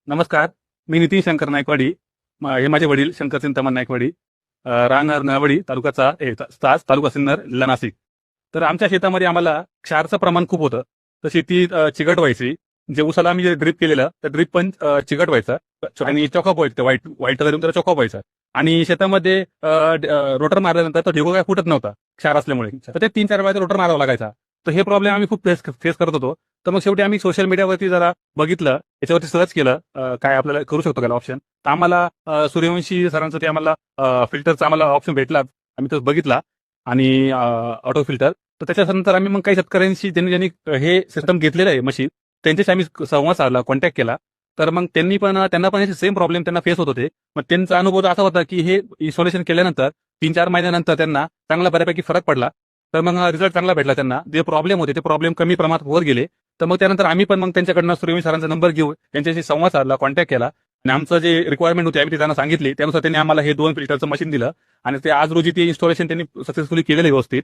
नमस्कार. मी नितीन शंकर नायकवाडी. हे माझे वडील शंकर चिंतामण नायकवाडी. राहणार नळवडी, तास, तालुका सिन्नर, जिल्हा नाशिक. तर आमच्या शेतामध्ये आम्हाला क्षारचं प्रमाण खूप होतं. तर शेती चिकट व्हायची. जे उसाला आम्ही जे ड्रिप केलेलं तर ड्रिप पण चिकट व्हायचा आणि चॉकअप व्हायचं, व्हाईट व्हाईट कलर त्याला चॉकअप व्हायचा. आणि शेतामध्ये रोटर मारल्यानंतर तो ढेगो काय फुटत नव्हता क्षार असल्यामुळे. तर ते 3-4 वेळा रोटर मारावा लागायचा. तर हे प्रॉब्लेम आम्ही खूप फेस करत होतो. तर मग शेवटी आम्ही सोशल मीडियावरती जरा बघितलं, याच्यावरती सर्च केलं काय आपल्याला करू शकतो का ऑप्शन. तर आम्हाला सूर्यवंशी सरांचं ते आम्हाला फिल्टरचा आम्हाला ऑप्शन भेटला. आम्ही तो बघितला आणि ऑटो फिल्टर. तर त्याच्यानंतर आम्ही मग काही शेतकऱ्यांशी ज्यांनी हे सिस्टम घेतलेलं आहे मशीन, त्यांच्याशी आम्ही संवाद साधला, कॉन्टॅक्ट केला. तर मग त्यांना पण सेम प्रॉब्लेम त्यांना फेस होत होते. मग त्यांचा अनुभव असा होता की हे इन्स्टॉलेशन केल्यानंतर 3-4 महिन्यानंतर त्यांना चांगला बऱ्यापैकी फरक पडला. तर मग रिझल्ट चांगला भेटला त्यांना. जे प्रॉब्लेम होते ते प्रॉब्लेम कमी प्रमाणात वर गेले. तर मग त्यानंतर आम्ही पण मग त्यांच्याकडनं सूर्यवंशी सरांचा नंबर घेऊ त्यांच्याशी संवाद साधला, कॉन्टॅक्ट केला आणि आमचं जे रिक्वायरमेंट होती आम्ही ते त्यांना सांगितली. त्यानुसार त्यांनी आम्हाला हे 2 फिल्टरचं मशीन दिलं आणि ते आज रोजी ते इन्स्टॉलेशन त्यांनी सक्सेसफुली केलेलं व्यवस्थित.